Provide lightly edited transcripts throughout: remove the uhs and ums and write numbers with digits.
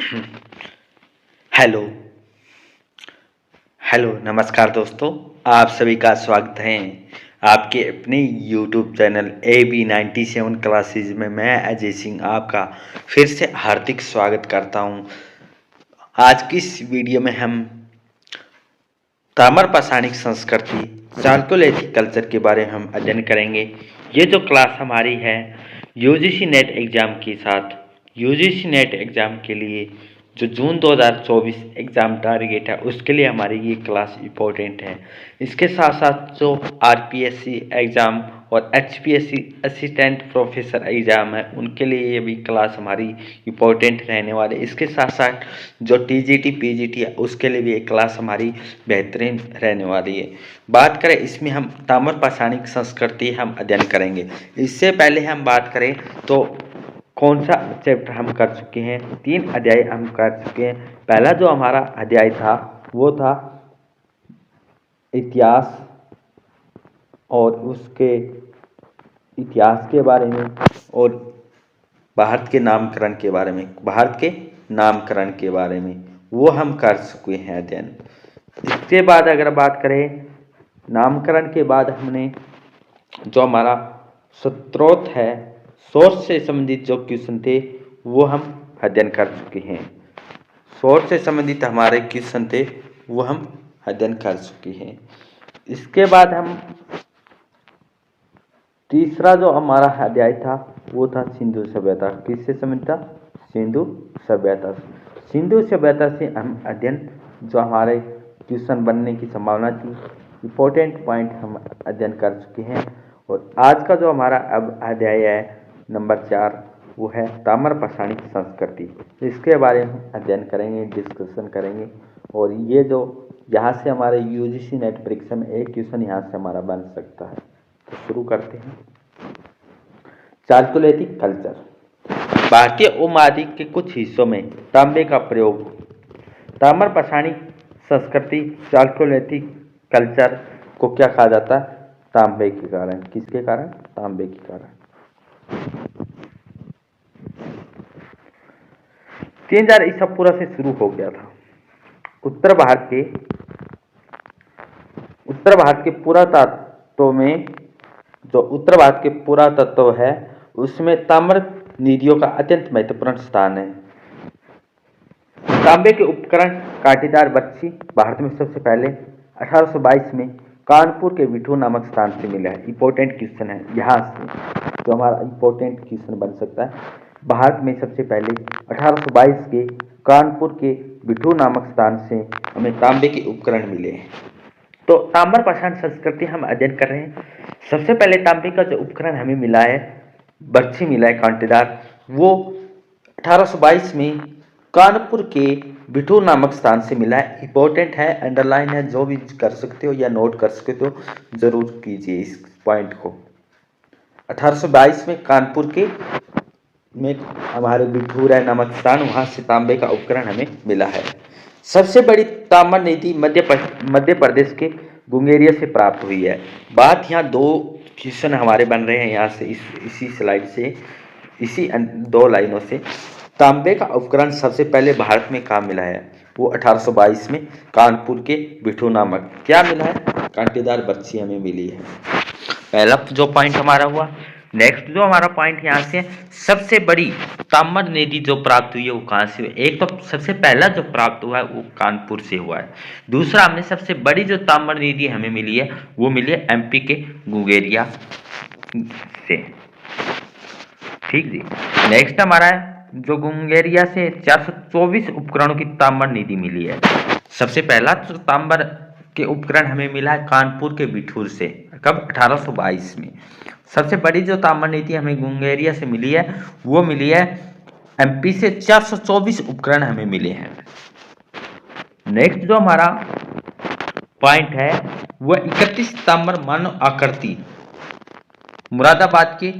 Hello hello नमस्कार दोस्तों। आप सभी का स्वागत है आपके अपने यूट्यूब चैनल AB97 क्लासेज में। मैं अजय सिंह आपका फिर से हार्दिक स्वागत करता हूं। आज की इस वीडियो में हम ताम्रपाषाणिक संस्कृति चालकोलिथिक कल्चर के बारे में हम अध्ययन करेंगे। ये जो क्लास हमारी है यूजीसी नेट एग्ज़ाम के साथ, यूजीसी नेट एग्ज़ाम के लिए जो जून 2024 एग्ज़ाम टारगेट है उसके लिए हमारी ये क्लास इम्पोर्टेंट है। इसके साथ साथ जो आरपीएससी एग्ज़ाम और एचपीएससी असिस्टेंट प्रोफेसर एग्ज़ाम है उनके लिए ये भी क्लास हमारी इम्पोर्टेंट रहने वाली है। इसके साथ साथ जो टीजीटी पीजीटी है उसके लिए भी एक क्लास हमारी बेहतरीन रहने वाली है। बात करें इसमें हम ताम्रपाषाणिक संस्कृति हम अध्ययन करेंगे। इससे पहले हम बात करें तो कौन सा चैप्टर हम कर चुके हैं, 3 अध्याय हम कर चुके हैं। पहला जो हमारा अध्याय था वो था इतिहास और उसके इतिहास के बारे में और भारत के नामकरण के बारे में, भारत के नामकरण के बारे में वो हम कर चुके हैं अध्ययन। इसके बाद अगर बात करें नामकरण के बाद हमने जो हमारा स्रोत है, सोर्स से संबंधित जो क्वेश्चन थे वो हम अध्ययन कर चुके हैं। सोर्स से संबंधित हमारे क्वेश्चन थे वो हम अध्ययन कर चुके हैं। इसके बाद हम तीसरा जो हमारा अध्याय था वो था सिंधु सभ्यता। किससे संबंधित था? सिंधु सभ्यता। सिंधु सभ्यता से हम अध्ययन जो हमारे क्वेश्चन बनने की संभावना थी, इम्पोर्टेंट पॉइंट हम अध्ययन कर चुके हैं। और आज का जो हमारा अब अध्याय है नंबर 4 वो है ताम्रपाषाणिक संस्कृति। इसके बारे में अध्ययन करेंगे, डिस्कशन करेंगे। और ये जो यहाँ से हमारे यूजीसी नेट परीक्षा में एक क्वेश्चन यहाँ से हमारा बन सकता है। तो शुरू करते हैं। Chalcolithic culture. भारतीय उपमहाद्वीप के कुछ हिस्सों में तांबे का प्रयोग। ताम्रपाषाणिक संस्कृति चालकोलिथिक कल्चर को क्या कहा जाता है? तांबे के कारण। किसके कारण? तांबे के कारण। 3000 ईसा पूर्व से शुरू हो गया था। उत्तर भारत के पुरातत्व में जो उत्तर भारत के पुरातत्व है उसमें ताम्र निधियों का अत्यंत महत्वपूर्ण स्थान है। तांबे के उपकरण कांटेदार बर्छी भारत में सबसे पहले 1822 में कानपुर के बिठूर नामक स्थान से मिला है। इंपॉर्टेंट क्वेश्चन है यहाँ से जो हमारा इंपॉर्टेंट क्वेश्चन बन सकता है। भारत में सबसे पहले 1822 के कानपुर के बिठूर नामक स्थान से हमें तांबे के उपकरण मिले हैं। तो ताम्रपाषाण संस्कृति हम अध्ययन कर रहे हैं। सबसे पहले तांबे का जो उपकरण हमें मिला है, बर्छी मिला है कांटेदार, वो 1822 में कानपुर के बिठूर नामक स्थान से मिला है। इंपॉर्टेंट है, अंडरलाइन है, जो भी कर सकते हो या नोट कर सकते हो जरूर कीजिए इस पॉइंट को। 1822 में कानपुर के में हमारे बिठूर है नामक स्थान, वहां से तांबे का उपकरण हमें मिला है। सबसे बड़ी ताम्र निधि मध्य प्रदेश के गुंगेरिया से प्राप्त हुई है। बात यहाँ 2 क्वेश्चन हमारे बन रहे हैं यहाँ से इसी स्लाइड से, इसी 2 लाइनों से। तांबे का उपकरण सबसे पहले भारत में कहाँ मिला है? वो 1822 में कानपुर के बिठूर नामक क्या मिला है? कांटेदार बर्छी हमें मिली है। पहला जो पॉइंट हमारा हुआ। नेक्स्ट जो हमारा पॉइंट यहाँ से, सबसे बड़ी ताम्र निधि जो प्राप्त हुई है वो कहाँ से? एक तो सबसे पहला जो प्राप्त हुआ है वो कानपुर से हुआ है। दूसरा हमने सबसे बड़ी जो ताम्र निधि हमें मिली है वो मिली है एमपी के गुंगेरिया से। ठीक जी। नेक्स्ट हमारा है जो गुंगेरिया से 424 उपकरणों की ताम्र निधि मिली है। सबसे पहला जो ताम्र के उपकरण हमें मिला है कानपुर के बिठूर से, कब? 1822 में। सबसे बड़ी जो ताम्र निधि हमें गुंगेरिया से मिली है वो मिली है एमपी से, 424 उपकरण हमें मिले हैं। नेक्स्ट जो हमारा पॉइंट है वह 31 ताम्र मानव आकृति मुरादाबाद के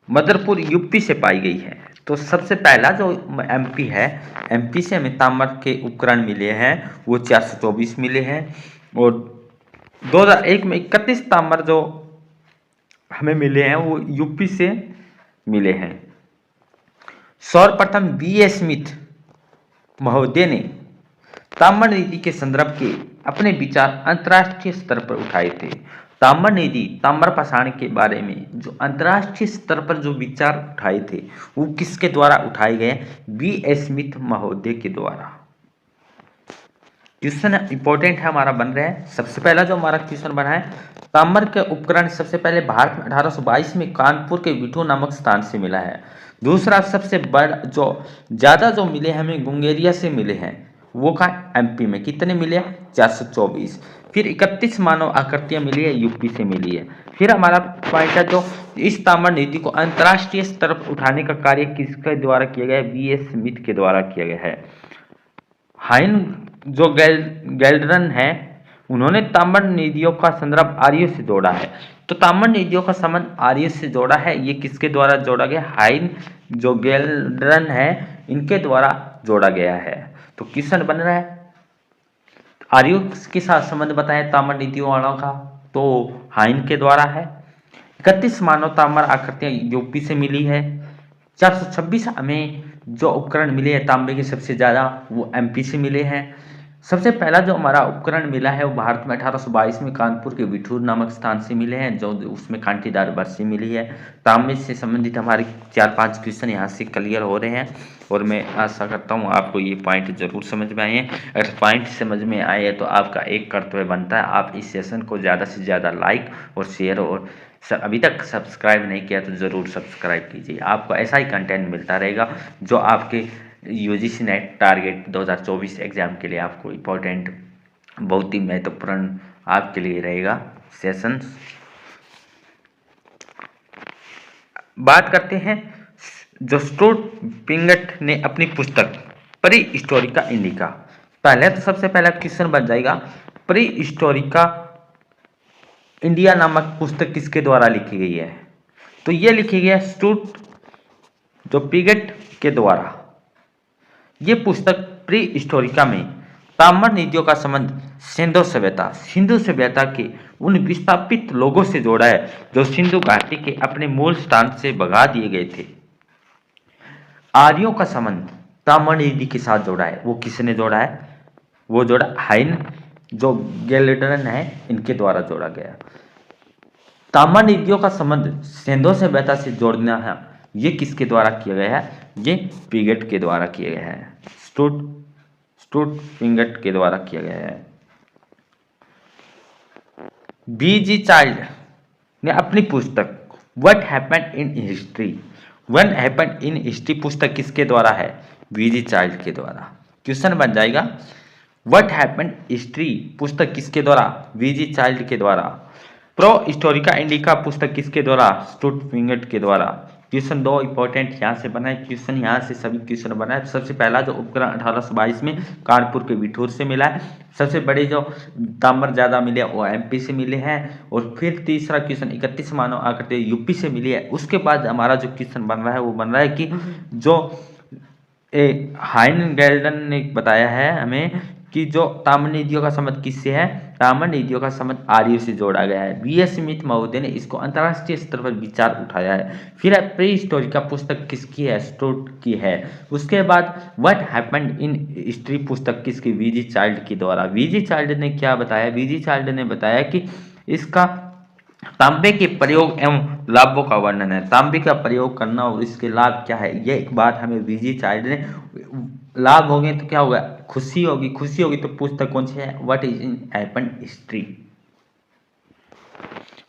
मदरपुर यूपी से पाई गई है। तो सबसे पहला जो एमपी है, एमपी से हमें ताम्र के उपकरण मिले हैं वो 424 मिले हैं। और 2001 में 31 ताम्र जो हमें मिले हैं वो यूपी से मिले हैं। सर्वप्रथम बी ए स्मिथ महोदय ने ताम्र नीति के संदर्भ के अपने विचार अंतर्राष्ट्रीय स्तर पर उठाए थे। ताम्र नीति ताम्र पाषाण के बारे में जो अंतर्राष्ट्रीय स्तर पर जो विचार उठाए थे वो किसके द्वारा उठाए गए? B.S. स्मिथ महोदय के द्वारा। क्वेश्चन इंपॉर्टेंट है हमारा बन रहा है। सबसे पहला जो हमारा क्वेश्चन बना है, ताम्र के उपकरण सबसे पहले भारत में 1822 में कानपुर के विठू नामक स्थान से मिला है। दूसरा सबसे बड़ा जो ज्यादा जो मिले हमें गुंगेरिया से मिले हैं, वो का MP में कितने मिले? 424। फिर 31 मानव आकृतियां मिली है, यूपी से मिली है। फिर हमारा पॉइंट है जो इस ताम्र नीति को अंतर्राष्ट्रीय स्तर पर उठाने का कार्य किसके द्वारा किया गया है? B.S. स्मिथ के द्वारा किया गया है। हाइन जो गैल्डरन है, उन्होंने ताम्र नदियों का संदर्भ आर्यों से जोड़ा है। तो ताम्र नदियों का संबंध आर्यों से जोड़ा है, ये किसके द्वारा जोड़ा गया? हाइन जो गैल्डरन है, इनके द्वारा जोड़ा गया है। तो क्वेश्चन बन रहा है आर्यों के साथ संबंध बताया ताम्र नदियों वालों का, तो हाइन के द्वारा है। 31 मानव ताम्र आकृतियां यूपी से मिली है। 426 हमें जो उपकरण मिले हैं तांबे के सबसे ज़्यादा, वो MP से मिले हैं। सबसे पहला जो हमारा उपकरण मिला है वो भारत में 1822 में कानपुर के विठूर नामक स्थान से मिले हैं, जो उसमें कांटीदार बरसी मिली है। तांबे से संबंधित हमारे 4-5 क्वेश्चन यहाँ से क्लियर हो रहे हैं और मैं आशा करता हूँ आपको ये पॉइंट जरूर समझ में आए हैं। अगर पॉइंट समझ में आए हैं तो आपका एक कर्तव्य बनता है, आप इस सेशन को ज़्यादा से ज़्यादा लाइक और शेयर और अभी तक सब्सक्राइब नहीं किया तो ज़रूर सब्सक्राइब कीजिए। आपको ऐसा ही कंटेंट मिलता रहेगा जो आपके UGC नेट टारगेट 2024 एग्जाम के लिए आपको इम्पोर्टेंट, बहुत ही महत्वपूर्ण आपके लिए रहेगा सेशन। बात करते हैं जो स्टुअर्ट पिंगट ने अपनी पुस्तक प्री हिस्टोरिका इंडिका, पहले तो सबसे पहला क्वेश्चन बन जाएगा प्री हिस्टोरिका इंडिया नामक पुस्तक किसके द्वारा लिखी गई है? तो ये लिखी गई है स्टुअर्ट जो पिगट के द्वारा। ये पुस्तक प्री हिस्टोरिका में ताम्र नदियों का संबंध सिंधु सभ्यता के उन विस्थापित लोगों से जोड़ा है जो सिंधु घाटी के अपने मूल स्थान से भगा दिए गए थे। आर्यों का संबंध ताम्र नदी के साथ जोड़ा है। वो किसने जोड़ा है? वो जोड़ा हाइन जो गैल्डरन है, इनके द्वारा जोड़ा गया। ताम्र नदियों का संबंध सिंधु सभ्यता से जोड़ना है, ये किसके द्वारा किया गया है? ये पिगट के द्वारा किया गया है। स्टुअर्ट पिगट के द्वारा किया गया है। B.G. चाइल्ड ने अपनी पुस्तक व्हाट हैपेंड इन हिस्ट्री पुस्तक किसके द्वारा है? B.G. चाइल्ड के द्वारा। क्वेश्चन बन जाएगा व्हाट हैपेंड हिस्ट्री पुस्तक किसके द्वारा? B.G. चाइल्ड के द्वारा। प्रो हिस्टोरिका इंडिका पुस्तक किसके द्वारा? स्टुअर्ट पिगट के द्वारा। क्वेश्चन 2 इंपॉर्टेंट यहाँ से बना है, क्वेश्चन यहाँ से सभी क्वेश्चन बना है। सबसे पहला जो उपकरण 1822 में कानपुर के विठूर से मिला है। सबसे बड़े जो ताम्र ज़्यादा मिले वो MP से मिले हैं। और फिर तीसरा क्वेश्चन 31 मानव आकृति यूपी से मिली है। उसके बाद हमारा जो क्वेश्चन बन रहा है वो बन रहा है कि जो हाइन गैल्डन ने बताया है हमें कि जो ताम्र नदियों का संबंध किससे है? ताम्र नदियों का संबंध आर्यों से जोड़ा गया है। B.S. स्मिथ महोदय ने इसको अंतर्राष्ट्रीय स्तर पर विचार उठाया है। फिर प्री हिस्टोरिका पुस्तक किसकी है? स्टुअर्ट की है। उसके बाद व्हाट हैपेंड इन हिस्ट्री पुस्तक किसकी? B.G. चाइल्ड के द्वारा। B.G. चाइल्ड ने क्या बताया? B.G. चाइल्ड ने बताया कि इसका तांबे के प्रयोग एवं लाभों का वर्णन है। तांबे का प्रयोग करना और इसके लाभ क्या है, ये एक बात हमें B.G. चाइल्ड ने, लाभ होंगे तो क्या होगा? खुशी होगी तो पुस्तक कौन सी है? What is in happened history.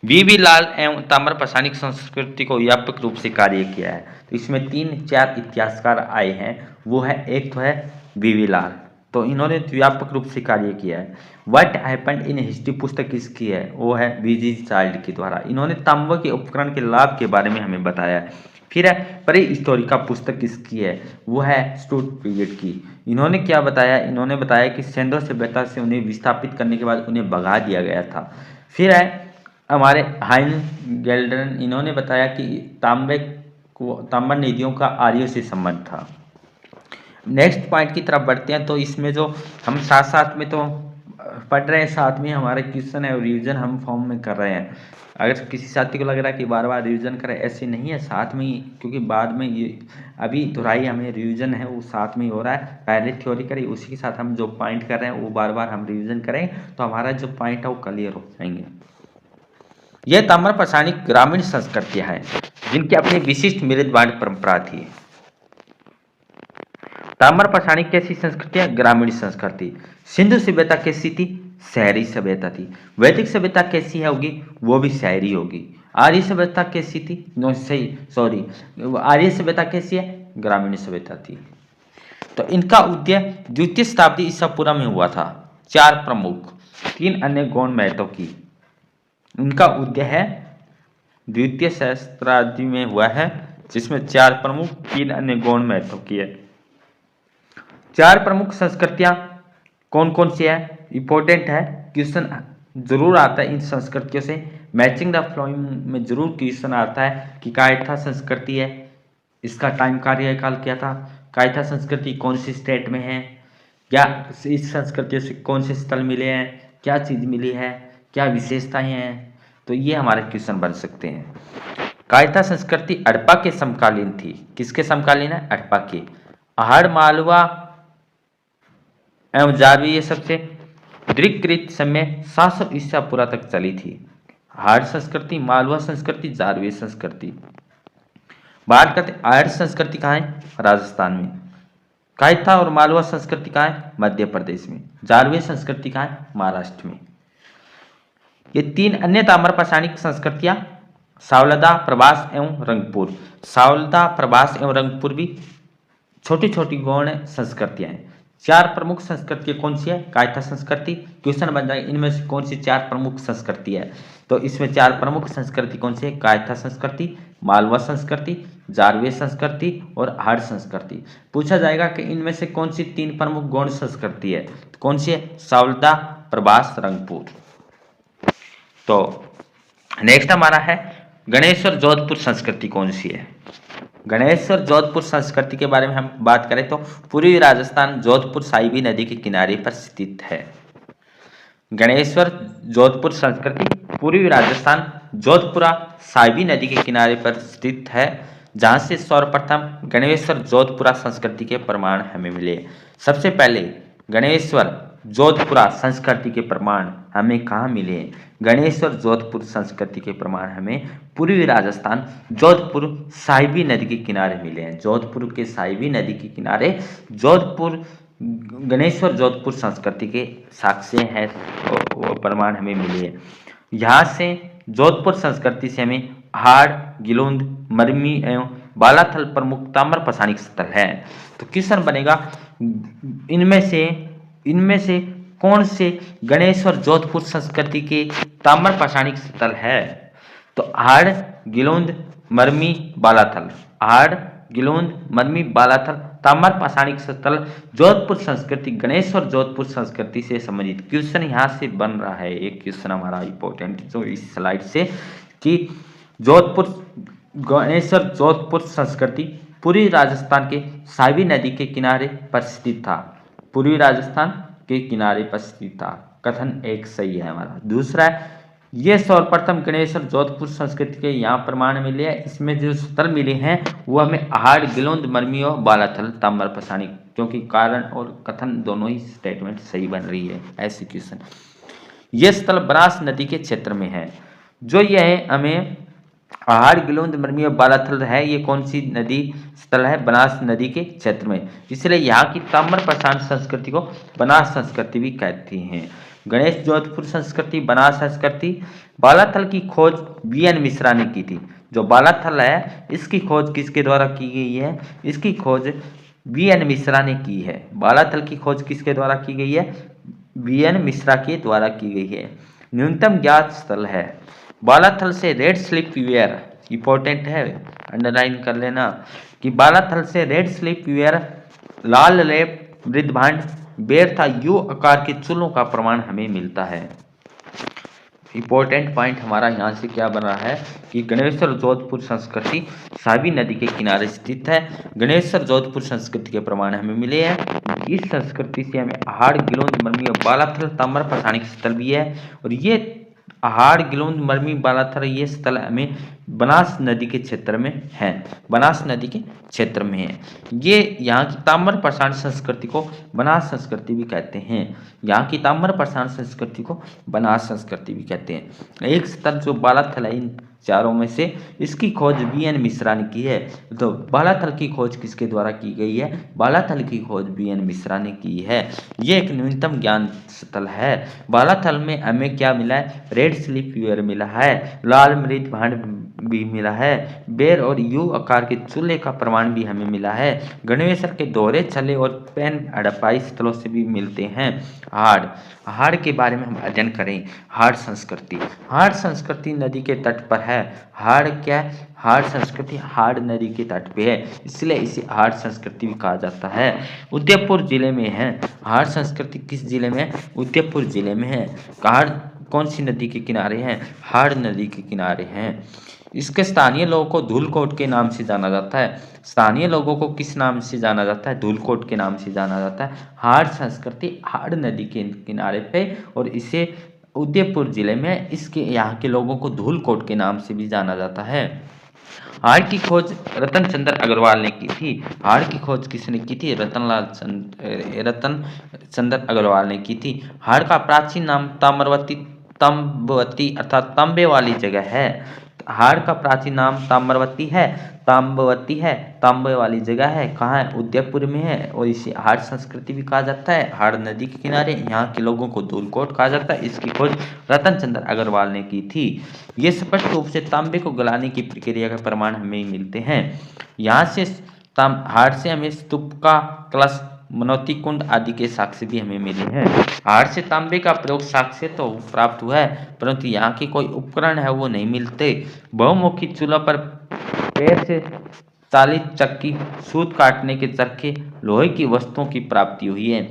B.B. लाल एवं ताम्र पाषाणिक संस्कृति को व्यापक रूप से कार्य किया है। तो इसमें 3-4 इतिहासकार आए हैं। वो है, एक तो है B.B. लाल, तो इन्होंने व्यापक रूप से कार्य किया है। व्हाट हैपेंड इन हिस्ट्री पुस्तक किसकी है? वो है B.G. चाइल्ड के द्वारा। इन्होंने तांबे के उपकरण के लाभ के बारे में हमें बताया है। फिर है प्री हिस्टोरिका पुस्तक किसकी है? वो है स्टुअर्ट पिगट की। इन्होंने क्या बताया? इन्होंने बताया कि सिंधु सभ्यता से उन्हें विस्थापित करने के बाद उन्हें भगा दिया गया था। फिर है हमारे हाइन गैल्डरन, इन्होंने बताया कि ताम्र नदियों का आर्यों से संबंध था। नेक्स्ट पॉइंट की तरफ बढ़ते हैं। तो इसमें जो हम साथ साथ में तो पढ़ रहे हैं, साथ में हमारे क्वेश्चन है और रिवीजन हम फॉर्म में कर रहे हैं। अगर किसी साथी को लग रहा है कि बार बार रिवीजन करें, ऐसे नहीं है, साथ में ही, क्योंकि बाद में ये अभी दोहराई हमें रिवीजन है वो साथ में ही हो रहा है। पहले थ्योरी करें, उसी के साथ हम जो पॉइंट कर रहे हैं वो बार बार हम रिवीजन करें, तो हमारा जो पॉइंट है वो क्लियर हो जाएंगे। यह ताम्र पाषाणिक ग्रामीण संस्कृतियां हैं जिनकी अपनी विशिष्ट मृदबांड परंपरा थी। ताम्र पाषाणिक कैसी संस्कृतियां? ग्रामीण संस्कृति। सिंधु सभ्यता कैसी थी? शहरी सभ्यता थी। वैदिक सभ्यता कैसी है होगी? वो भी शहरी होगी। आर्य सभ्यता कैसी थी? नो सही सॉरी, आर्य सभ्यता कैसी है? ग्रामीण सभ्यता थी। तो इनका उदय द्वितीय शताब्दी ईसा पूर्व में हुआ था। चार प्रमुख, तीन अन्य गौण महत्व की। इनका उदय है द्वितीय सहस्त्राब्दी में हुआ है, जिसमें चार प्रमुख, तीन अन्य गौण महत्व की है। चार प्रमुख संस्कृतियां कौन कौन सी है? इंपॉर्टेंट है, क्वेश्चन जरूर आता है इन संस्कृतियों से। मैचिंग द फ्लोइंग में जरूर क्वेश्चन आता है कि कायथा संस्कृति है, इसका टाइम कार्यकाल क्या था, कायथा संस्कृति कौन सी स्टेट में है, क्या इस संस्कृतियों से कौन से स्थल मिले हैं, क्या चीज मिली है, क्या विशेषताएं हैं, तो ये हमारे क्वेश्चन बन सकते हैं। कायथा संस्कृति हड़प्पा के समकालीन थी। किसके समकालीन है? हड़प्पा के। आहड़, मालवा एवं जारवी ये सबसे दीर्घकृत समय 700 ईसा पूर्व तक चली थी। आहड़ संस्कृति, मालवा संस्कृति, जारवी संस्कृति। बात करते आहड़ संस्कृति कहाँ है? राजस्थान में। कायथा और मालवा संस्कृति कहाँ है? मध्य प्रदेश में। जारवी संस्कृति कहाँ है? महाराष्ट्र में। ये तीन अन्य ताम्र पाषाणिक संस्कृतियां सावलदा, प्रभास एवं रंगपुर। सावलदा, प्रभास एवं रंगपुर भी छोटी छोटी गौण संस्कृतियां हैं। चार प्रमुख संस्कृतियां कौन सी है? कायथा संस्कृति। क्वेश्चन बन जाएगा इनमें से कौन सी चार प्रमुख संस्कृति है, तो इसमें चार प्रमुख संस्कृति कौन सी है? कायथा संस्कृति, मालवा संस्कृति, जारवे संस्कृति और आहड़ संस्कृति। पूछा जाएगा कि इनमें से कौन सी तीन प्रमुख गौण संस्कृति है, तो कौन सी है? सावलदा, प्रभास, रंगपुर। तो नेक्स्ट हमारा है गणेश्वर जोधपुर संस्कृति कौन सी है? गणेश्वर जोधपुर संस्कृति के बारे में हम बात करें तो पूर्वी राजस्थान, जोधपुर साहिबी नदी के किनारे पर स्थित है। गणेश्वर जोधपुर संस्कृति पूर्वी राजस्थान, जोधपुरा साहिबी नदी के किनारे पर स्थित है, जहां से सर्वप्रथम गणेश्वर जोधपुरा संस्कृति के प्रमाण हमें मिले। सबसे पहले गणेश्वर जोधपुरा संस्कृति के प्रमाण हमें कहाँ मिले? गणेश्वर जोधपुर संस्कृति के प्रमाण हमें पूर्वी राजस्थान, जोधपुर साहिबी नदी के किनारे मिले हैं। जोधपुर के साहिबी नदी के किनारे जोधपुर, गणेश्वर जोधपुर संस्कृति के साक्ष्य हैं और प्रमाण हमें मिले हैं। यहाँ से जोधपुर संस्कृति से हमें आहड़, गिलोंद, मरमी एवं बालाथल प्रमुख ताम्र पाषाणिक स्थल है। तो क्वेश्चन बनेगा इनमें से कौन से गणेश्वर जोधपुर संस्कृति के ताम्र पाषाणिक स्थल है? तो आहड़, गिलोंद, मरमी, बालाथल। आहड़, गिलोंद, मरमी, बालाथल ताम्र पाषाणिक स्थल जोधपुर संस्कृति, गणेश्वर जोधपुर संस्कृति से संबंधित। क्वेश्चन यहाँ से बन रहा है, एक क्वेश्चन हमारा इंपॉर्टेंट जो इस स्लाइड से, कि जोधपुर, गणेश्वर जोधपुर संस्कृति पूर्वी राजस्थान के साहिबी नदी के किनारे पर स्थित था। पूर्वी राजस्थान के किनारे पर स्थित था। कथन एक सही है हमारा। दूसरा है, ये सर्वप्रथम गणेश्वर जोधपुर संस्कृति के यहाँ प्रमाण मिले हैं। इसमें जो स्थल मिले हैं वो हमें आहड़, गिलोंद, मरमी और बालाथल ताम्र पाषाणिक, क्योंकि कारण और कथन दोनों ही स्टेटमेंट सही बन रही है। ऐसे क्वेश्चन, ये स्थल बनास नदी के क्षेत्र में है। जो यह है हमें आहड़, गिलोंद, मरमी और बालाथल है, ये कौन सी नदी स्थल है? बनास नदी के क्षेत्र में, इसलिए यहाँ की ताम्र पाषाण संस्कृति को बनास संस्कृति भी कहती हैं। गणेश जोधपुर संस्कृति, बनास संस्कृति। बालाथल की खोज वीएन मिश्रा ने की थी। जो बालाथल है इसकी खोज किसके द्वारा की गई है? इसकी खोज वीएन मिश्रा ने की है। बालाथल की खोज किसके द्वारा की गई है? वीएन मिश्रा के द्वारा की गई है। न्यूनतम ज्ञात स्थल है बालाथल से रेड स्लिप वेयर, इंपॉर्टेंट है, अंडरलाइन कर लेना कि बालाथल से रेड स्लिप वेयर, लाल लेप, मृदभांड, बेर था यू आकार के चूल्हों का प्रमाण हमें मिलता है। इंपॉर्टेंट पॉइंट हमारा यहाँ से क्या बन रहा है कि गणेश्वर जोधपुर संस्कृति साहिबी नदी के किनारे स्थित है। गणेश्वर जोधपुर संस्कृति के प्रमाण हमें मिले हैं। इस संस्कृति से हमें अहाड़, गिलोंद, मरमी और बालाथल ताम्र पाषाणिक स्थल भी है। और ये अहाड़, गिलोंद, मरमी, बालाथल ये स्थल हमें बनास नदी के क्षेत्र में है, बनास नदी के क्षेत्र में है। ये यहाँ की ताम्र पाषाण संस्कृति को बनास संस्कृति भी कहते हैं। यहाँ की ताम्र पाषाण संस्कृति को बनास संस्कृति भी कहते हैं। एक स्थल जो बालाथल है इन चारों में से, इसकी खोज बीएन मिश्रा ने की है। तो बालाथल की खोज किसके द्वारा की गई है? बालाथल की खोज बीएन मिश्रा ने की है। ये एक न्यूनतम ज्ञान स्थल है। बालाथल में हमें क्या मिला है? रेड स्लिप वेयर मिला है, लाल मृत भांड भी मिला है, बेर और यू आकार के चूल्हे का प्रमाण भी हमें मिला है। गणवेशर के दोहरे छल्ले और पेन हड़प्पाई स्थलों से भी मिलते हैं। हाड़, हाड़ के बारे में हम अध्ययन करें। हाड़ संस्कृति, हाड़ संस्कृति नदी के तट पर है। हाड़ क्या है? हाड़ संस्कृति हाड़ नदी के तट पे है, इसलिए इसे हाड़ संस्कृति भी कहा जाता है। उदयपुर जिले में है। हाड़ संस्कृति किस जिले में है? उदयपुर जिले में है। हाड़ कौन सी नदी के किनारे है? हाड़ नदी के किनारे हैं। इसके स्थानीय लोगों को धूलकोट के नाम से जाना जाता है। स्थानीय लोगों को किस नाम से जाना जाता है? धूलकोट के नाम से जाना जाता है। हाड़ संस्कृति हाड़ नदी के किनारे पे, और इसे उदयपुर जिले में इसके यहाँ के लोगों को धूलकोट के नाम से भी जाना जाता है। हाड़ की खोज रतन चंद्र अग्रवाल ने की थी। हाड़ की खोज किसने की थी? रतन चंद्र अग्रवाल ने की थी। हाड़ का प्राचीन नाम ताम्रवती अर्थात तांबे वाली जगह है। हाड़ का प्राचीन नाम ताम्रवती है, तांबे वाली जगह है। कहाँ है? उदयपुर में है। और इसे हाड़ संस्कृति भी कहा जाता है। हाड़ नदी के किनारे यहाँ के लोगों को धूलकोट कहा जाता है। इसकी खोज रतन चंद्र अग्रवाल ने की थी। ये स्पष्ट रूप से तांबे को गलाने की प्रक्रिया के प्रमाण हमें मिलते हैं। यहाँ से हाड़ से हमें स्तूप का कलश, मनोती कुंड आदि के साक्ष्य भी हमें मिले हैं। हाड़ से तांबे का प्रयोग साक्ष्य तो प्राप्त हुआ है, परंतु यहाँ के कोई उपकरण है वो नहीं मिलते। बहुमुखी चूल्हा पर पैर से चालित चक्की, सूत काटने के चरखे, लोहे की वस्तुओं की प्राप्ति हुई है।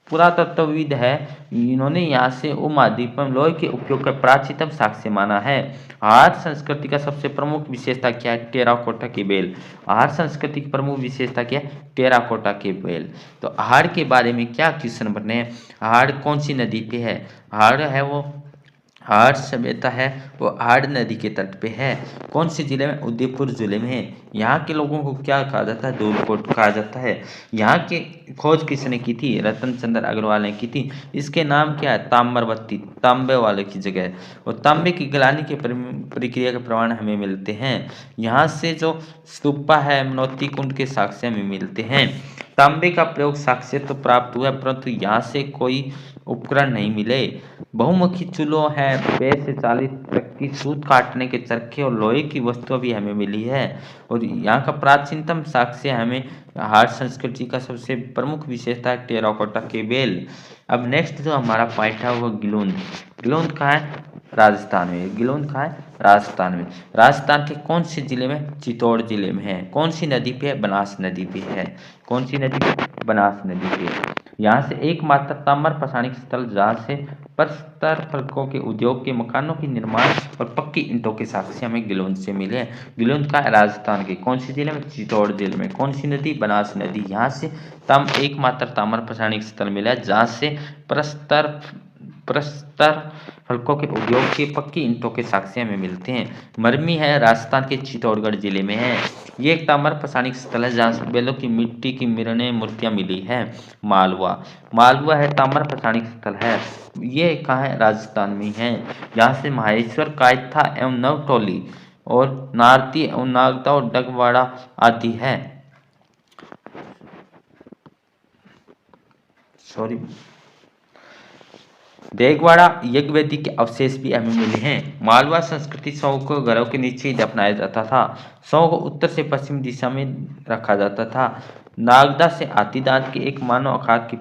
पुरातत्वविद है, इन्होंने यहाँ से उपमहाद्वीप में लोहे के उपयोग का प्राचीनतम साक्ष्य माना है। हाड़ संस्कृति का सबसे प्रमुख विशेषता क्या है? टेराकोटा के बेल। हाड़ संस्कृति की प्रमुख विशेषता क्या है? टेराकोटा के बेल। तो हाड़ के बारे में क्या क्वेश्चन बने हैं? हाड़ कौन सी नदी पे है? हाड़ है वो हाड़ सभ्यता है वो हाड़ नदी के तट पे है। कौन से जिले में? उदयपुर जिले में है। यहाँ के लोगों को क्या कहा जाता है? धूलकोट कहा जाता है। यहाँ की खोज किसने की थी? रतन चंद्र अग्रवाल ने की थी। इसके नाम क्या है? ताम्रवती, तांबे वाले की जगह है। और तांबे की गलानी की प्रक्रिया के प्रमाण हमें मिलते हैं। यहाँ से जो स्तूपा है, मनोती कुंड के साक्ष्य हमें मिलते हैं। तांबे का प्रयोग साक्ष्य तो प्राप्त हुआ, परंतु यहाँ से कोई उपकरण नहीं मिले। बहुमुखी चूल्हो है, पैर से चालित चक्की, सूत काटने के चरखे और लोहे की वस्तुएं भी हमें मिली है। और यहाँ का प्राचीनतम साक्ष्य हमें हाड़ संस्कृति का सबसे प्रमुख विशेषता है टेराकोटा के बेल। अब नेक्स्ट जो हमारा पॉइंट है वो गिलोंद। गिलोंद कहाँ है? राजस्थान में। गिलोंद कहाँ है? राजस्थान में। राजस्थान के कौन से जिले में? चित्तौड़ जिले में है। कौन सी नदी पे है? बनास नदी पे है। कौन सी नदी पे? बनास नदी पे। यहाँ से एकमात्र ताम्र पाषाणिक स्थल जहाँ से प्रस्तर फलकों के उद्योग के मकानों के निर्माण और पक्की ईंटों के साक्ष्य हमें गिलोंद से मिले। गिलोंद का राजस्थान के कौन सी जिले में? चित्तौड़ जिले में। कौन सी नदी? बनास नदी। यहाँ से एकमात्र ताम्र पाषाणिक स्थल मिला है जहाँ से प्रस्तर फलकों के उद्योग के पक्की ईंटों के साक्ष्य हमें मिलते हैं। मरमी है, राजस्थान के चित्तौड़गढ़ जिले में है। ये एक ताम्र पाषाणिक स्थल है जहाँ से बैलों की मिट्टी की मिरने मूर्तियां मिली है। मालवा, मालवा है ताम्र पाषाणिक स्थल है। ये कहाँ है? राजस्थान में है। यहाँ से माहेश्वर, कायथा एवं नवटोली और नारती एवं नागदा और डगवाड़ा आदि है। देगवाड़ा यज्ञवेदी के अवशेष भी हमें मिले हैं। मालवा संस्कृति शव को घरों के नीचे ही दफनाया जाता था। शव को उत्तर से पश्चिम दिशा में रखा जाता था। नागदा से हाथीदांत की एक मानव आकार की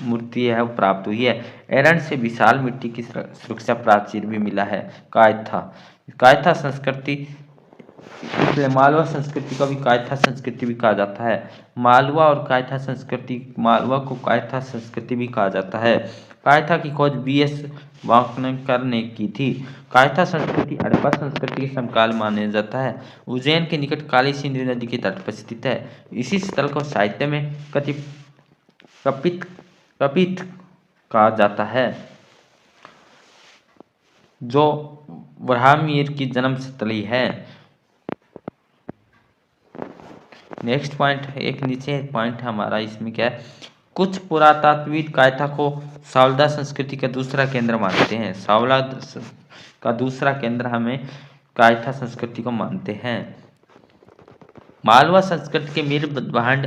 मूर्ति है वो प्राप्त हुई है। एरंड से विशाल मिट्टी की सुरक्षा प्राचीर भी मिला है। कायथा संस्कृति, इसलिए मालवा संस्कृति को भी कायथा संस्कृति भी कहा जाता है। मालवा और कायथा संस्कृति, मालवा को कायथा संस्कृति भी कहा जाता है। कायथा की खोज बीएस वाकनकर ने की थी। कायथा संस्कृति हड़प्पा संस्कृति के समकाल माना जाता है। उज्जैन के निकट काली सिंधु नदी के तट पर स्थित है। इसी स्थल को साहित्य में कपित कपित कहा जाता है, जो ब्राह्मीर की जन्म स्थली है। नेक्स्ट पॉइंट, एक नीचे पॉइंट हमारा इसमें क्या है, कुछ पुरातात्विक कायथा को सावला संस्कृति का दूसरा केंद्र मानते हैं। सावला का दूसरा केंद्र हमें कायथा संस्कृति को मानते हैं। मालवा संस्कृति के मृद भांड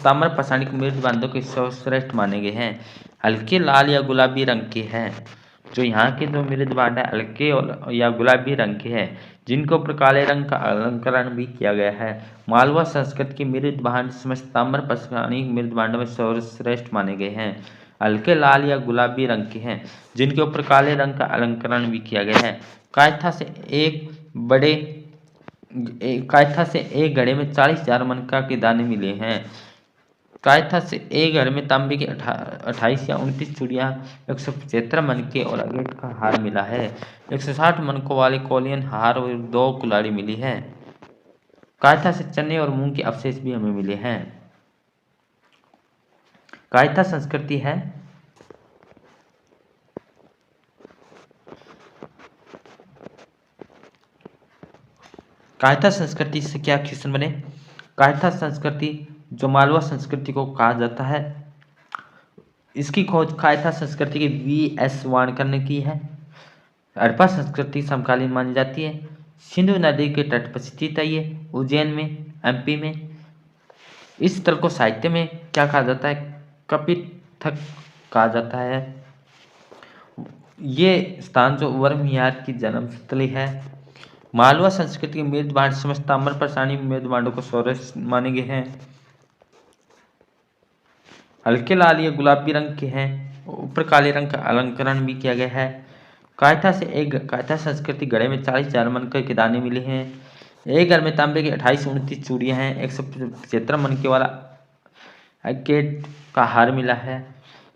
ताम्र पाषाणिक मृद भांडों के सर्वश्रेष्ठ माने गए हैं। हल्के लाल या गुलाबी रंग के हैं। जो यहाँ के जो मृद भांड है हल्के और या गुलाबी रंग के हैं, जिनके ऊपर काले रंग का अलंकरण भी किया गया है। मालवा संस्कृति के मृद भांड समस्त ताम्र पाषाणिक मृद भांडों में सर्वश्रेष्ठ माने गए हैं। हल्के लाल या गुलाबी रंग के हैं, जिनके ऊपर काले रंग का अलंकरण भी किया गया है। कायथा से एक घड़े में 40,000 मनका के दाने मिले हैं। कायथा से एक घर में तांबे की 28 या 29 चूड़ियाँ, 175 मनके और अगेट का हार मिला है। 160 मनकों वाले कोलियन हार और 2 कुल्हाड़ी मिली है। कायथा से चने और मूंग के अवशेष भी हमें मिले हैं। कायथा संस्कृति है कायथा संस्कृति से क्या क्वेश्चन बने। कायथा संस्कृति जो मालवा संस्कृति को कहा जाता है, इसकी खोज कायथा संस्कृति के V.S. वाणकर ने की है। हड़प्पा संस्कृति समकालीन मानी जाती है। सिंधु नदी के तट पर स्थित है ये, उज्जैन में, MP में। इस स्थल को साहित्य में क्या कहा जाता है, कपिथक कहा जाता है। ये स्थान जो वर्मयार की जन्म स्थली है। मालवा संस्कृति के मृद भांड समस्त ताम्र पाषाणी मृद भांडों को सर्वश्रेष्ठ माने गए हैं। हल्के लाल या गुलाबी रंग के हैं, ऊपर काले रंग का अलंकरण भी किया गया है। कायथा संस्कृति घड़े में 40,000 मनके के दाने मिले हैं। एक घर में तांबे की 28-29 चूड़ियाँ हैं। 175 मनके वाला अगेट का हार मिला है।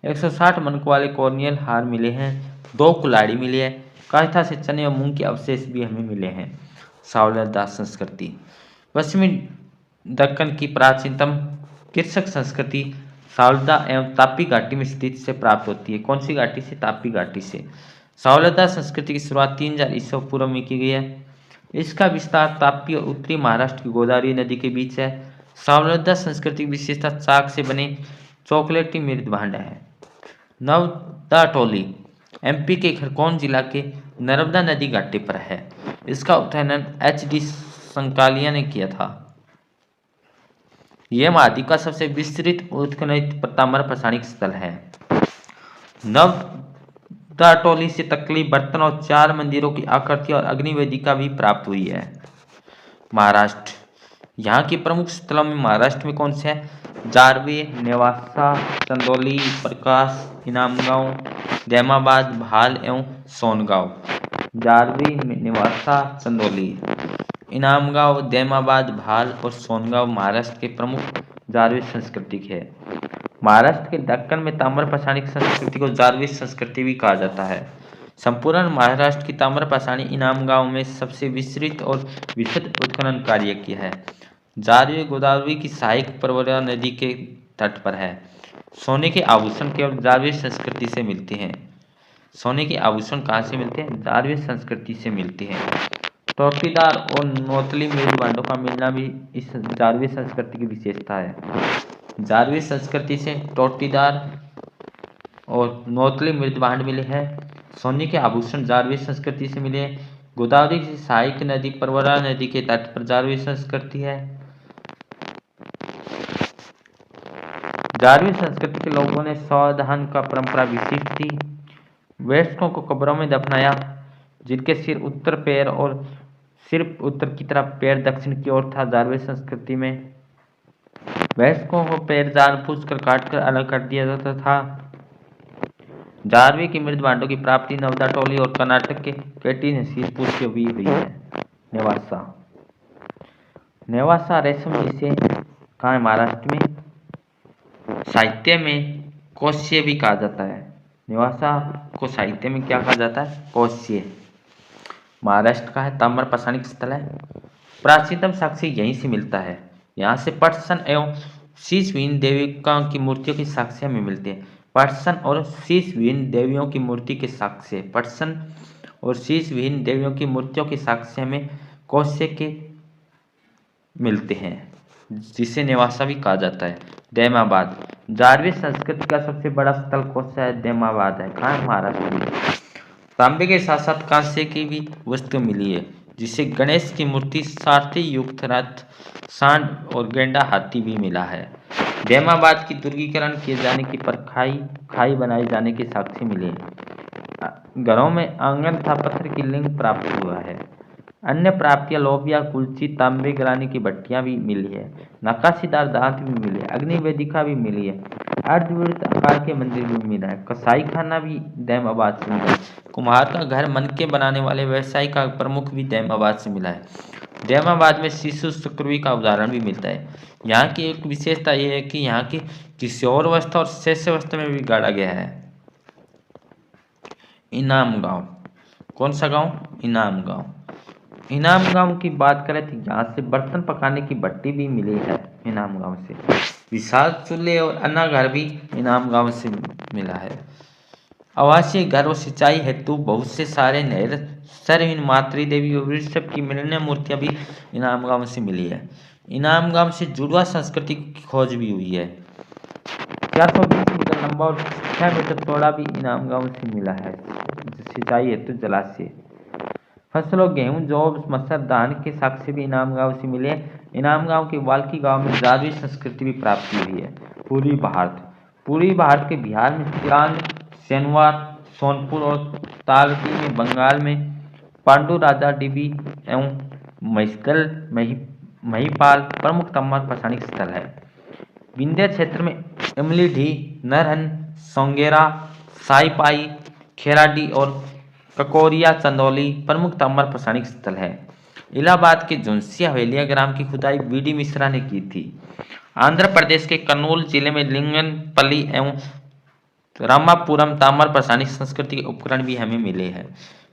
160 मनकों वाले कॉर्नियल हार मिले हैं। 2 कुल्हाड़ी मिली है। कायथा से चने और मूंग के अवशेष भी हमें मिले हैं। सावला संस्कृति पश्चिमी दक्कन की प्राचीनतम कृषक संस्कृति सावलदा एवं तापी घाटी में स्थित से प्राप्त होती है। कौन सी घाटी से, तापी घाटी से। सावलदा संस्कृति की शुरुआत 3000 ईसा पूर्व में की गई है। इसका विस्तार तापी और उत्तरी महाराष्ट्र की गोदावरी नदी के बीच है। सावलदा संस्कृति की विशेषता चाक से बने चॉकलेटी मृद भांड है। नवदा टोली MP के खरगोन जिला के नर्मदा नदी घाटी पर है। इसका उत्खनन HD संकालिया ने किया था। यह महाद्वीप का सबसे विस्तृत उत्खननित ताम्र पाषाणिक स्थल है। नवदा टोली से तकली बर्तन और 4 मंदिरों की आकृति और अग्निवेदिका भी प्राप्त हुई है। महाराष्ट्र, यहाँ के प्रमुख स्थलों में महाराष्ट्र में कौन से हैं, जारवे, नेवासा, चंदौली, प्रकाश, इनामगांव, जैमाबाद, भाल एवं सोनगांव। जारवे, नेवासा, चंदौली, इनामगांव, जैमाबाद, भाल और सोनगांव महाराष्ट्र के प्रमुख जारवी संस्कृति है। महाराष्ट्र के दक्कन में ताम्र पाषाणिक संस्कृति को जारवी संस्कृति भी कहा जाता है। संपूर्ण महाराष्ट्र की ताम्र पाषाणी इनामगांव में सबसे विस्तृत और विशद उत्खनन कार्य किया है। जारवी गोदावरी की सहायक परवरा नदी के तट पर है। सोने के आभूषण केवल जारवी संस्कृति से मिलते हैं। सोने के आभूषण कहाँ से मिलते हैं, जारवी संस्कृति से मिलते हैं। टोटीदार और नोतली मृद भांडों का मिलना भी इस जारवी संस्कृति की विशेषता है। जारवी संस्कृति से टोटीदार और नोतली मृद भांड मिले हैं। सोने के आभूषण जारवी संस्कृति से मिले। गोदावरी की सहायक नदी परवरा नदी के तट पर जारवी संस्कृति है। जारवी संस्कृति के लोगों ने शवदाह का परंपरा विशिष्ट थी। वयस्कों को कब्रों में दफनाया, जिनके सिर उत्तर पैर और सिर्फ उत्तर की तरफ, पैर दक्षिण की ओर था। जारवी संस्कृति में वयस्कों को पैर जानबूझकर काटकर अलग कर दिया जाता था। जारवी की मृद भांडों की प्राप्ति नवदा टोली और कर्नाटक के केटी नसीरपुर से भी हुई है। नेवासा रेशम जिसे कहाँ है, महाराष्ट्र में। साहित्य में कोश्य भी कहा जाता है। नेवासा को साहित्य में क्या कहा जाता है, कोश्य। महाराष्ट्र का है, ताम्र पाषाणिक स्थल है। प्राचीनतम साक्ष्य यहीं से मिलता है। यहाँ से पटसन एवं शीशविहीन देविकाओं की मूर्तियों के साक्ष्य हमें मिलते हैं। पटसन और शीशविहीन देवियों की मूर्ति के साक्ष्य, पटसन और शीशविहीन देवियों की मूर्तियों के साक्ष्य में कौशे के मिलते हैं, जिसे नेवासा भी कहा जाता है। दैमाबाद, जारवी संस्कृति का सबसे बड़ा स्थल कौशा है, दैमाबाद है। कहाँ है? महाराष्ट्र में। तांबे के साथ साथ कांसे की भी वस्तु मिली है, जिसे गणेश की मूर्ति, सारथी युक्त रथ, सांड और गेंडा हाथी भी मिला है। दैमाबाद की दुर्गीकरण किए जाने की पर खाई बनाए जाने के साक्ष्य मिले हैं। घरों में आंगन तथा पत्थर की लिंग प्राप्त हुआ है। अन्य प्राप्तियां लोबिया, कुल्ची, तांबे गलाने की भट्टियां भी मिली है। नक्काशीदार दांत भी मिले, अग्नि वेदिका भी मिली है। अर्धवृत्त आकार के मंदिर भी मिला है। कसाई खाना भी दैमाबाद से मिला है। कुम्हार का घर, मन के बनाने वाले व्यवसाय का प्रमुख भी दैमाबाद से मिला है। दैमाबाद में शिशु सुक्रवी का उदाहरण भी मिलता है। यहाँ की एक विशेषता यह है कि यहाँ की किशोरावस्था और शैशवावस्था में भी गाड़ा गया है। इनाम गांव, कौन सा गांव? इनाम गांव। इनाम गांव की बात करें तो यहाँ से बर्तन पकाने की भट्टी भी मिली है। इनाम गांव से विशाल चूल्हे और अन्ना घर भी इनाम गांव से मिला है। आवासीय घर और सिंचाई हेतु बहुत से सारे नहर, सरहीन मातृ देवी और वृषभ की मिलने मूर्तियां भी इनाम गांव से मिली है। इनाम गांव से जुड़वा संस्कृति की खोज भी हुई है। 420 मीटर लंबा और 6 मीटर चौड़ा भी इनाम गांव से मिला है। सिंचाई हेतु जलाशय, फसलों गेहूं, जौ, मसर, धान के साक्ष्य भी इनाम गांव से मिले। इनाम गांव के वाल्की गांव में जारवी संस्कृति भी प्राप्त हुई है। पूर्वी भारत, पूर्वी भारत के बिहार में सिरान, सेनवार, सोनपुर और तालती में, बंगाल में पांडु राजा डिबी एवं महिषगढ़, महिपाल प्रमुख तम्मर पसाणी स्थल है। विंध्य क्षेत्र में इमलीढी, नरहन, सोंगेरा, साईपाई, खेराडी और ककोरिया, चंदौली प्रमुख ताम्र प्रसारणिक स्थल है। इलाहाबाद के झुंसिया हवेलिया ग्राम की खुदाई बीडी मिश्रा ने की थी। आंध्र प्रदेश के कर्नूल जिले में लिंगनपल्ली एवं रामापुरम ताम्र प्रसारणिक संस्कृति के उपकरण भी हमें मिले हैं।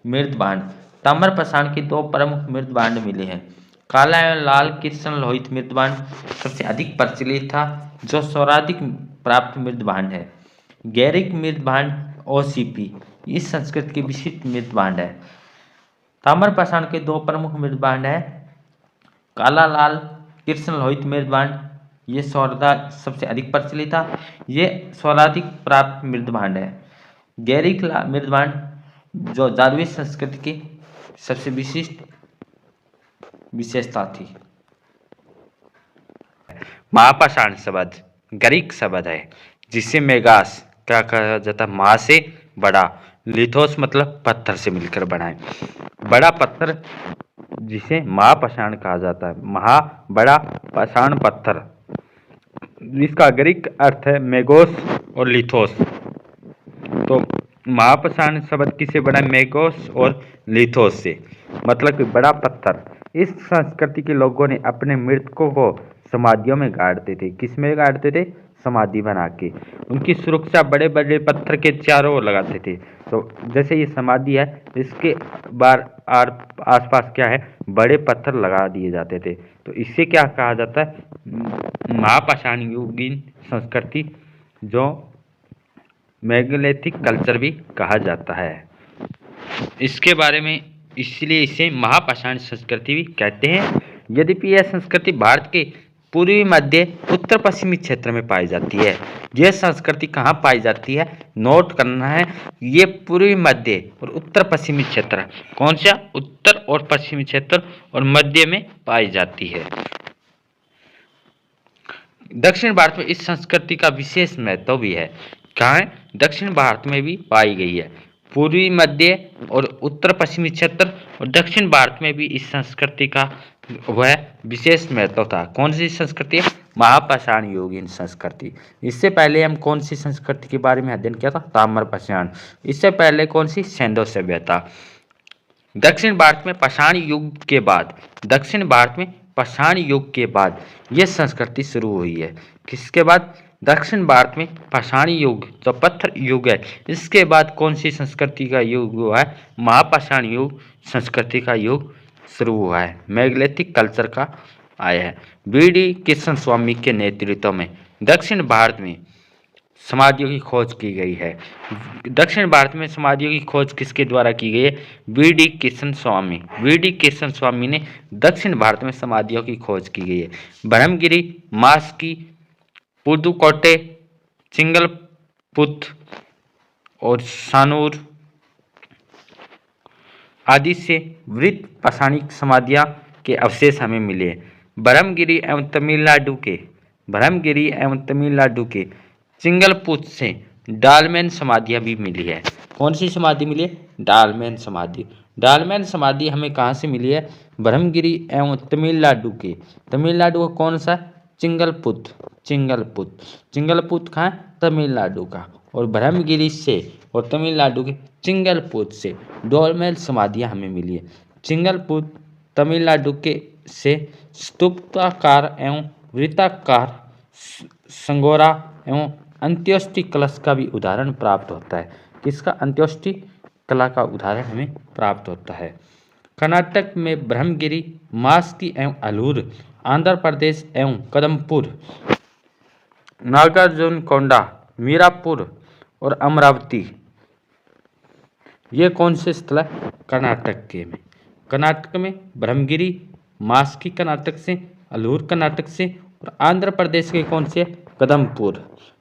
मृद भांड, ताम्र प्रसारण के 2 प्रमुख मृद भांड मिले हैं। काला एवं लाल कृष्ण लोहित मृद भांड सबसे अधिक प्रचलित था, जो सर्वाधिक प्राप्त मृद भांड है। गैरिक मृद भांड ओसीपी इस संस्कृत के विशिष्ट मृद भांड है। ताम्र पाषाण के 2 प्रमुख मृद भांड है, काला लाल कृष्ण लोहित मृद भांड, ये सबसे अधिक प्रचलित था, ये सर्वाधिक प्राप्त मृद भांड है। गैरिक मृद भांड जो जारवी संस्कृति की सबसे विशिष्ट विशेषता थी। महापाषाण शब्द ग्रीक शब्द है, जिसे मेगास क्या कहा जाता है? महा से बड़ा, लिथोस मतलब पत्थर से मिलकर बना है। बड़ा पत्थर जिसे महापाषाण कहा जाता है। महा बड़ा, पाषाण पत्थर, इसका ग्रीक अर्थ है मेगोस और लिथोस। तो महापाषाण शब्द किससे बना? मेगोस और लिथोस से, मतलब कि बड़ा पत्थर। इस संस्कृति के लोगों ने अपने मृतकों को समाधियों में गाड़ते थे। किस में गाड़ते थे? समाधि बना के। उनकी सुरक्षा बड़े बड़े पत्थर के चारों ओर लगाते थे। तो जैसे ये समाधि है, इसके आसपास क्या है? बड़े पत्थर लगा दिए जाते थे। तो इससे क्या कहा जाता है? महापाषाण युगीन संस्कृति, जो मेगालिथिक कल्चर भी कहा जाता है। इसके बारे में इसलिए इसे महापाषाण संस्कृति भी कहते हैं। यद्यपि यह संस्कृति भारत के पूर्वी, मध्य, उत्तर पश्चिमी क्षेत्र में पाई जाती है। यह संस्कृति कहाँ पाई जाती है? नोट करना है, ये पूर्वी, मध्य और उत्तर पश्चिमी क्षेत्र। कौन सा? उत्तर और पश्चिमी क्षेत्र और मध्य में पाई जाती है। दक्षिण भारत में इस संस्कृति का विशेष महत्व भी है। कहाँ है? दक्षिण भारत में भी पाई गई है। पूर्वी, मध्य और उत्तर पश्चिमी क्षेत्र और दक्षिण भारत में भी इस संस्कृति का वह विशेष महत्व था। कौन सी संस्कृति है? महापाषाण युगीन संस्कृति। इससे पहले हम कौन सी संस्कृति के बारे में अध्ययन किया था? ताम्रपाषाण। इससे पहले कौन सी? सिंधु सभ्यता। दक्षिण भारत में पाषाण युग के बाद, दक्षिण भारत में पाषाण युग के बाद यह संस्कृति शुरू हुई है। किसके बाद? दक्षिण भारत में पाषाण युग, जो पत्थर युग है, इसके बाद कौन सी संस्कृति का युग हुआ है? महापाषाण युग संस्कृति का युग शुरू हुआ है। मेगालिथिक कल्चर का आया है। बीडी कृष्ण स्वामी के नेतृत्व में दक्षिण भारत में समाधियों की खोज की गई है। दक्षिण भारत में समाधियों की खोज किसके द्वारा की गई है? बीडी कृष्ण स्वामी। बीडी कृष्ण स्वामी ने दक्षिण भारत में समाधियों की खोज की गई है। ब्रह्मगिरी, मास्की, पुदुकोट्टे, चिंगलपुत और सानूर आदि से वृत्त पाषाणिक समाधियां के अवशेष हमें मिले हैं। ब्रह्मगिरी एवं तमिलनाडु के चिंगलपुत से डालमेन समाधियां भी मिली है। कौन सी समाधि मिली है? डालमेन समाधि। डालमेन समाधि हमें कहाँ से मिली है? ब्रह्मगिरी एवं तमिलनाडु का कौन सा? चिंगलपुत। चिंगलपुत कहाँ है? तमिलनाडु का। और ब्रह्मगिरी से और तमिलनाडु के चिंगलपुत से डोलमेन समाधियां हमें मिली है। चिंगलपुत तमिलनाडु के से स्तूपाकार एवं वृत्ताकार संगोरा एवं अंत्येष्टि कलश का भी उदाहरण प्राप्त होता है। किसका? अंत्येष्टि कला का उदाहरण हमें प्राप्त होता है। कर्नाटक में ब्रह्मगिरी, मास्की एवं अलूर, आंध्र प्रदेश एवं कदमपुर, नागार्जुनकोंडा, मीरापुर और अमरावती, ये कौन से स्थल है? कर्नाटक में ब्रह्मगिरी, मास्की कर्नाटक से, अलूर कर्नाटक से और आंध्र प्रदेश के कौन से? कदमपुर,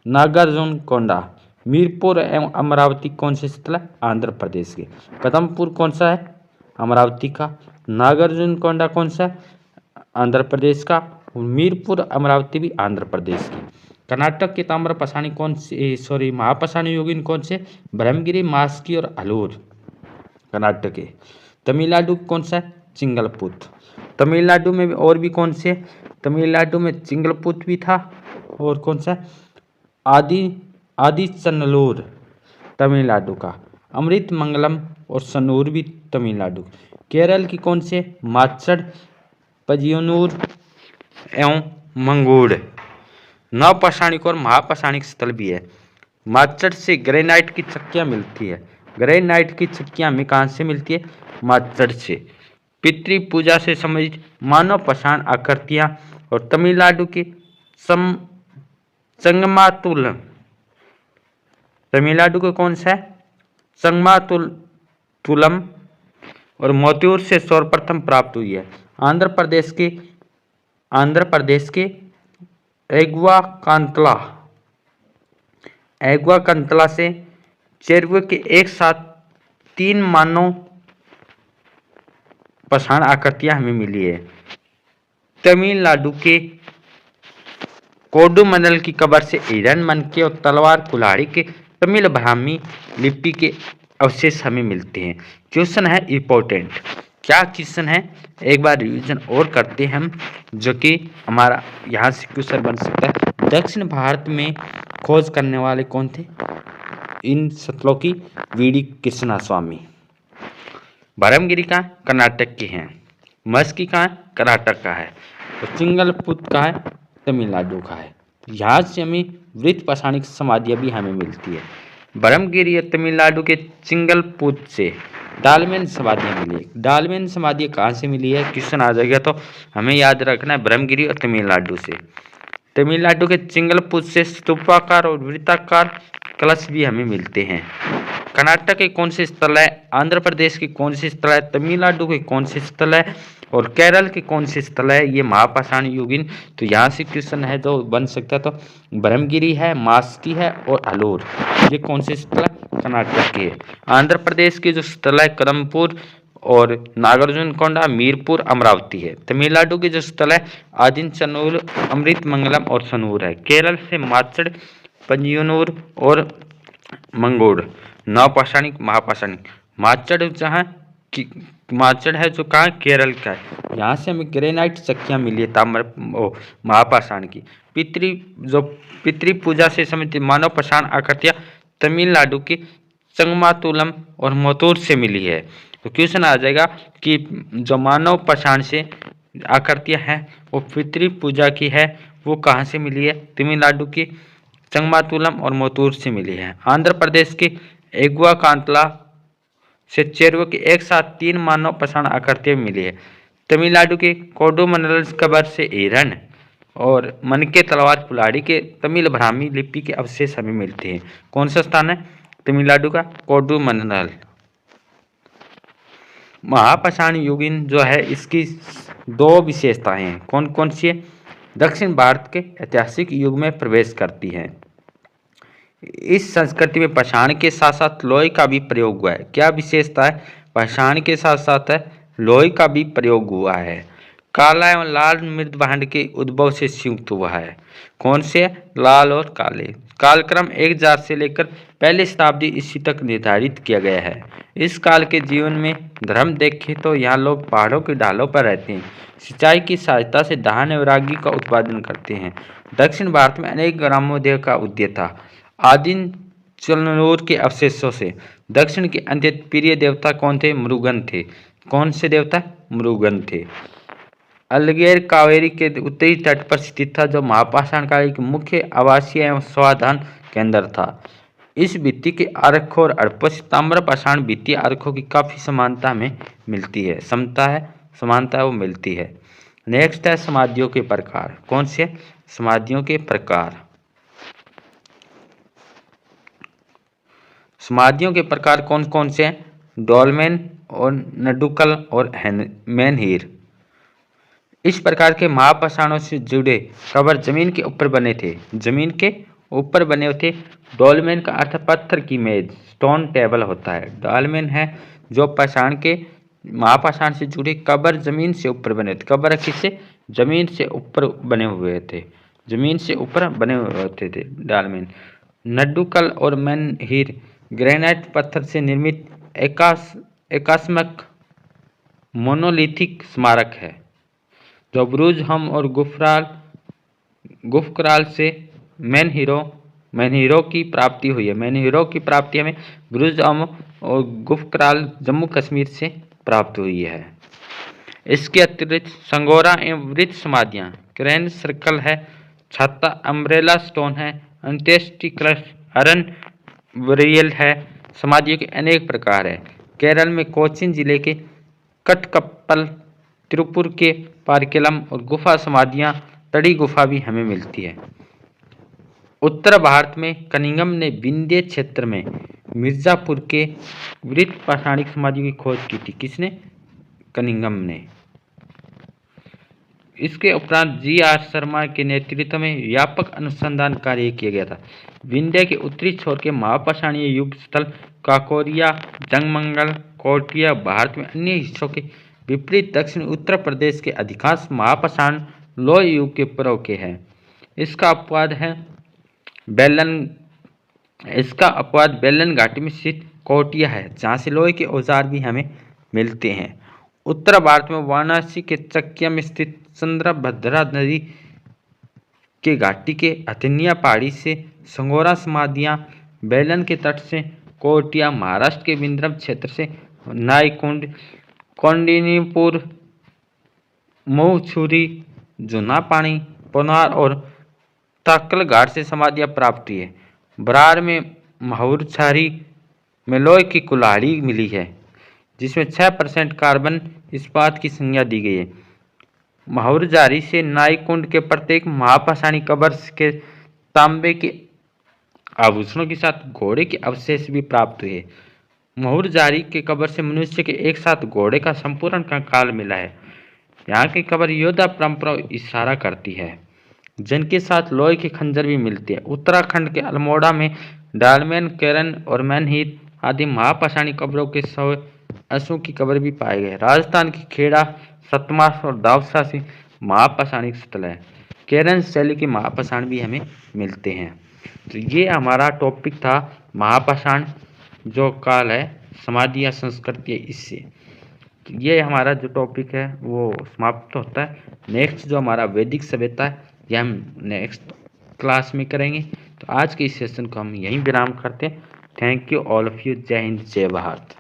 नागार्जुनकोंडा, मीरपुर एवं अमरावती कौन से स्थल है? आंध्र प्रदेश के। कदमपुर कौन सा है? अमरावती का। नागार्जुनकोंडा कौन सा है? आंध्र प्रदेश का। मीरपुर अमरावती भी आंध्र प्रदेश की। कर्नाटक के ताम्र पाषाणी महापाषाणी योगिन कौन से? ब्रह्मगिरी, मास्की और अलूर कर्नाटक के। तमिलनाडु कौन सा है? चिंगलपुत। तमिलनाडु में और भी कौन से? तमिलनाडु में चिंगलपुत भी था और कौन सा? आदिचनल्लूर तमिलनाडु का। अमृत मंगलम और सनूर भी तमिलनाडु। केरल की कौन से? माचड़, पजियनूर एवं मंगूड़। नवपाषाणिक और महापाषाणिक स्थल भी है। माचड़ से ग्रेनाइट की चक्कियां मिलती है। ग्रेनाइट की चक्कियां हमें कहाँ से मिलती है? माचड़ से। पितृ पूजा से संबंधित मानव पाषाण आकृतियां और तमिलनाडु के संगमातुलम। तमिलनाडु का कौन सा है? संगमातुलम और मोतियूर से सर्वप्रथम प्राप्त हुई है। आंध्र प्रदेश के एग्वाकांतला से चेरुवे के एक साथ 3 मानव पाषाण आकृतियां हमें मिली है। तमिलनाडु के कोडुमंडल की कब्र से हिरण, मनके और तलवार कुल्हाड़ी के तमिल ब्राह्मी लिपि के अवशेष हमें मिलते हैं। क्वेश्चन है इंपॉर्टेंट। क्या क्वेश्चन है? एक बार रिवीजन और करते हैं हम, जो कि हमारा यहाँ से क्वेश्चन बन सकता है। दक्षिण भारत में खोज करने वाले कौन थे इन स्थलों की? बीडी कृष्णा स्वामी। ब्रह्मगिरी का कर्नाटक के हैं। मस्की का कर्नाटक का है और चिंगलपुत का है तमिलनाडु का है। यहाँ से हमें वृत्त पाषाणिक समाधियाँ भी हमें मिलती है। ब्रह्मगिरी और तमिलनाडु के चिंगलपुत से डालमेन समाधियाँ मिली है। डालमेन समाधि कहाँ से मिली है? क्वेश्चन आ जाएगा तो हमें याद रखना है ब्रह्मगिरी और तमिलनाडु से। तमिलनाडु के चिंगलपुत से स्तूपाकार और वृत्ताकार कलश भी हमें मिलते हैं। कर्नाटक के कौन से स्थल है? आंध्र प्रदेश के कौन से स्थल है? तमिलनाडु के कौन से स्थल है? और केरल के कौन से स्थल है? ये महापाषाण युगीन। तो यहाँ से क्वेश्चन है तो बन सकता है तो ब्रह्मगिरी है, मास्की है और अलूर, ये कौन से स्थल है? कर्नाटक के। आंध्र प्रदेश के जो स्थल है कदमपुर और नागार्जुनकोंडा, मीरपुर, अमरावती है। तमिलनाडु के जो स्थल है आदिचनल्लूर, अमृत मंगलम और सनूर है। केरल से माचड़, पंजियनूर और मंगोड़। नवपाषाणिक, महापाषाणिक। माचड़ है जो कहाँ? केरल का है। यहाँ से हमें ग्रेनाइट चक्कियाँ मिली है महापाषाण की। पितृ पूजा से संबंधित मानव पाषाण आकृतियाँ तमिलनाडु के संगमातुलम और मोतूर से मिली है। तो क्वेश्चन आ जाएगा कि जो मानव पाषाण से आकृतियाँ हैं वो पितृ पूजा की है, वो कहाँ से मिली है? तमिलनाडु की संगमातुलम और मोतूर से मिली है। आंध्र प्रदेश के एग्वाकांतला से चेरुवे के एक साथ 3 मानव पाषाण आकृतियाँ मिली है। तमिलनाडु के कोडुमंडल कबर से एरन और मनके तलवार कुल्हाड़ी के तमिल ब्राह्मी लिपि के अवशेष हमें मिलते हैं। कौन सा स्थान है तमिलनाडु का? कोडुमंडल। महापाषाण युगीन जो है इसकी दो विशेषताएं हैं। कौन कौन सी है? दक्षिण भारत के ऐतिहासिक युग में प्रवेश करती है। इस संस्कृति में पाषाण के साथ साथ लोहे का भी प्रयोग हुआ है। क्या विशेषता है? पाषाण के साथ साथ है लोहे का भी प्रयोग हुआ है। काला एवं लाल मृदभांड के उद्भव से संयुक्त हुआ है। कौन से? लाल और काले। कालक्रम 1000 से लेकर पहली शताब्दी ईस्वी तक निर्धारित किया गया है। इस काल के जीवन में धर्म देखें तो यहाँ लोग पहाड़ों की ढालों पर रहते हैं, सिंचाई की सहायता से धान एवं रागी का उत्पादन करते हैं। दक्षिण भारत में अनेक ग्रामोद्योग का उदय था। आदिम चलनूर के अवशेषों से दक्षिण के अंत्य प्रिय देवता कौन थे? मुरुगन थे। कौन से देवता? मुरुगन थे। अलगेर कावेरी के उत्तरी तट पर स्थित था, जो महापाषाण काल के मुख्य आवासीय एवं समाधान केंद्र था। इस भित्ति के आरक्षों और हड़प्पा से ताम्रपाषाण भित्ति आरक्षों की काफी समानता हमें मिलती है। समानता वो मिलती है। नेक्स्ट है समाधियों के प्रकार। कौन से? समाधियों के प्रकार। समाधियों के प्रकार कौन कौन से हैं? डोलमेन और नडुकल और मेनहीर। इस प्रकार के महापाषाणों से जुड़े कबर जमीन के ऊपर बने थे। जमीन के ऊपर बने होते। डोलमेन का अर्थ पत्थर की मेज, स्टोन टेबल होता है। डोलमेन है जो पाषाण के महापाषाण से जुड़े कबर जमीन से ऊपर बने थे। कबर किससे? जमीन से ऊपर बने हुए थे। जमीन से ऊपर बने हुए होते थे डोलमेन। नड्डुकल और मेनहीर ग्रेनाइट पत्थर से निर्मित एकास्मक मोनोलिथिक स्मारक है, जो बुरुज हम और गुफकराल से मेनहीरों की प्राप्ति हुई है। मेनहीरों की प्राप्ति हमें बुरुज हम और गुफकराल जम्मू कश्मीर से प्राप्त हुई है। इसके अतिरिक्त संगोरा एवं वृत्त समाधियाँ, क्रेन सर्कल है, छाता अम्ब्रेला स्टोन है, अंत्येष्टि कलश, अरन वरियल है। समाधियों के अनेक प्रकार है। केरल में कोचीन जिले के कटकप्पल, तिरुपुर के पारकेलम और गुफा समाधियां, तड़ी गुफा भी हमें मिलती है। उत्तर भारत में कनिंगम ने विंध्य क्षेत्र में मिर्जापुर के वृत्त पाषाणिक समाधियों की खोज की थी। किसने? कनिंगम ने। इसके उपरांत GR शर्मा के नेतृत्व में व्यापक अनुसंधान कार्य किया गया था। विंध्य के उत्तरी छोर के महापाषाणीय युग स्थल काकोरिया, जंगमंगल, कोटिया भारत में अन्य हिस्सों के विपरीत दक्षिण उत्तर प्रदेश के अधिकांश महापाषाण लोह युग के पूर्व के हैं। इसका अपवाद बेलन घाटी में स्थित कोटिया है, जहाँ से लोहे के औजार भी हमें मिलते हैं। उत्तर भारत में वाराणसी के चकिया में स्थित चंद्रभद्रा नदी के घाटी के हथनिया पहाड़ी से संगोरा समाधियाँ, बेलन के तट से कोटिया, महाराष्ट्र के विंध्रम क्षेत्र से नाईकुंड, कौंडिन्यपुर, मोहछुरी, जूनापानी, पोनार और ताकल घाट से समाधियाँ प्राप्त हुई है। बरार में महुरछारी में लोहे की कुल्हाड़ी मिली है, जिसमें 6% कार्बन इस्पात की संज्ञा दी गई है। महुरजारी से नाईकुंड के प्रत्येक महापाषाणी कबर के तांबे के आभूषणों के साथ घोड़े के अवशेष भी प्राप्त हुए। महुरजारी के कबर से मनुष्य के एक साथ घोड़े का संपूर्ण कंकाल मिला है। यहाँ की कबर योद्धा परंपरा इशारा करती है, जिनके साथ लोहे के खंजर भी मिलते हैं। उत्तराखंड के अल्मोड़ा में डालमेन, केरन और मेनहीर आदि महापाषाणी कब्रों के 100 अश्वों की कब्र भी पाए गए। राजस्थान की खेड़ा, सतमास और दावसा से महापाषाणी स्थल है। केरन शैली के महापाषाण भी हमें मिलते हैं। तो ये हमारा टॉपिक था महापाषाण जो काल है, समाधि या संस्कृति है इससे। तो ये हमारा जो टॉपिक है वो समाप्त होता है। नेक्स्ट जो हमारा वैदिक सभ्यता है यह हम नेक्स्ट क्लास में करेंगे। तो आज के इस सेशन को हम यहीं विराम करते हैं। Thank you all of you. जय हिंद, जय भारत।